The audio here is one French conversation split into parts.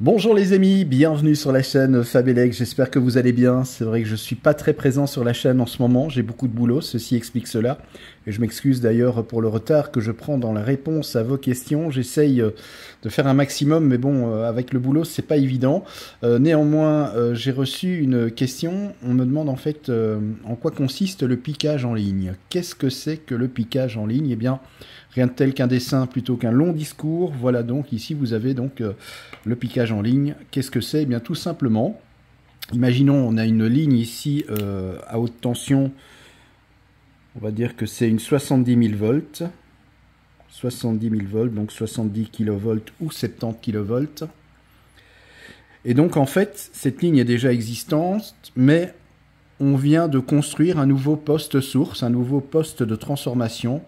Bonjour les amis, bienvenue sur la chaîne Fabelec, j'espère que vous allez bien. C'est vrai que je suis pas très présent sur la chaîne en ce moment, j'ai beaucoup de boulot, ceci explique cela. Et je m'excuse d'ailleurs pour le retard que je prends dans la réponse à vos questions. J'essaye de faire un maximum, mais bon, avec le boulot, c'est pas évident. Néanmoins, j'ai reçu une question, on me demande en fait en quoi consiste le piquage en ligne. Qu'est-ce que c'est que le piquage en ligne? Eh bien, rien de tel qu'un dessin plutôt qu'un long discours. Voilà donc, ici vous avez donc le piquage en ligne. Qu'est-ce que c'est? Eh bien tout simplement, imaginons on a une ligne ici à haute tension, on va dire que c'est une 70 000 volts. 70 000 volts, donc 70 kV ou 70 kV. Et donc en fait, cette ligne est déjà existante, mais on vient de construire un nouveau poste source, un nouveau poste de transformation,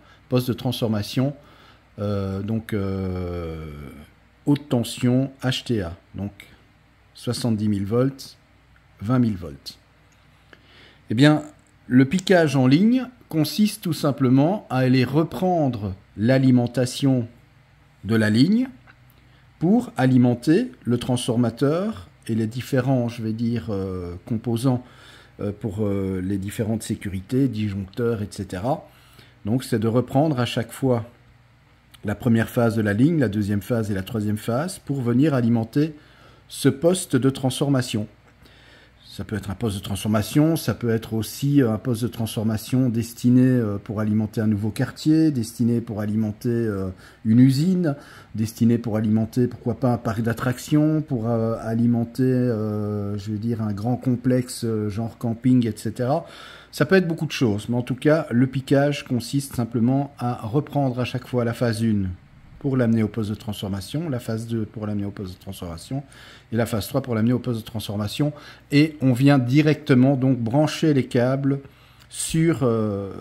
haute tension HTA, donc 70 000 volts, 20 000 volts. Eh bien, le piquage en ligne consiste tout simplement à aller reprendre l'alimentation de la ligne pour alimenter le transformateur et les différents, je vais dire, composants pour les différentes sécurités, disjoncteurs, etc. Donc c'est de reprendre à chaque fois la première phase de la ligne, la deuxième phase et la troisième phase pour venir alimenter ce poste de transformation. Ça peut être un poste de transformation, ça peut être aussi un poste de transformation destiné pour alimenter un nouveau quartier, destiné pour alimenter une usine, destiné pour alimenter, pourquoi pas, un parc d'attractions, pour alimenter, je veux dire, un grand complexe genre camping, etc. Ça peut être beaucoup de choses, mais en tout cas, le piquage consiste simplement à reprendre à chaque fois la phase 1 pour l'amener au poste de transformation, la phase 2 pour l'amener au poste de transformation, et la phase 3 pour l'amener au poste de transformation. Et on vient directement donc brancher les câbles sur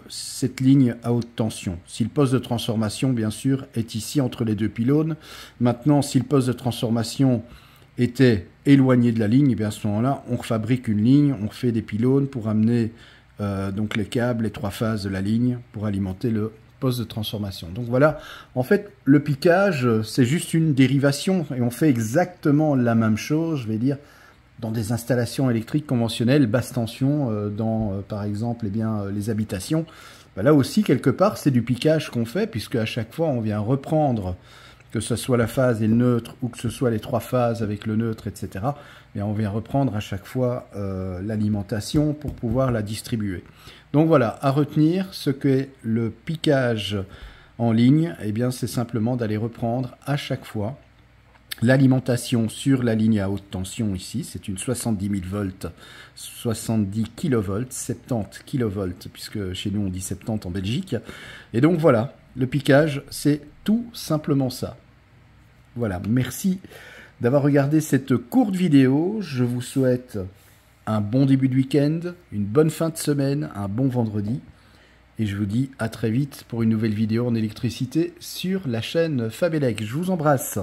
cette ligne à haute tension. Si le poste de transformation, bien sûr, est ici entre les deux pylônes. Maintenant, si le poste de transformation était éloigné de la ligne, et bien à ce moment-là, on fabrique une ligne, on fait des pylônes pour amener donc les câbles, les trois phases de la ligne pour alimenter le poste de transformation. Donc voilà, en fait, le piquage, c'est juste une dérivation et on fait exactement la même chose, je vais dire, dans des installations électriques conventionnelles, basse tension, dans, par exemple, eh bien, les habitations. Ben là aussi, quelque part, c'est du piquage qu'on fait, puisque à chaque fois, on vient reprendre, que ce soit la phase et le neutre, ou que ce soit les trois phases avec le neutre, etc. Et on vient reprendre à chaque fois l'alimentation pour pouvoir la distribuer. Donc voilà, à retenir, ce qu'est le piquage en ligne, eh bien c'est simplement d'aller reprendre à chaque fois l'alimentation sur la ligne à haute tension ici, c'est une 70 000 volts, 70 kV, 70 kV, puisque chez nous on dit 70 en Belgique. Et donc voilà, le piquage, c'est tout simplement ça. Voilà, merci d'avoir regardé cette courte vidéo. Je vous souhaite un bon début de week-end, une bonne fin de semaine, un bon vendredi. Et je vous dis à très vite pour une nouvelle vidéo en électricité sur la chaîne Fabelec. Je vous embrasse.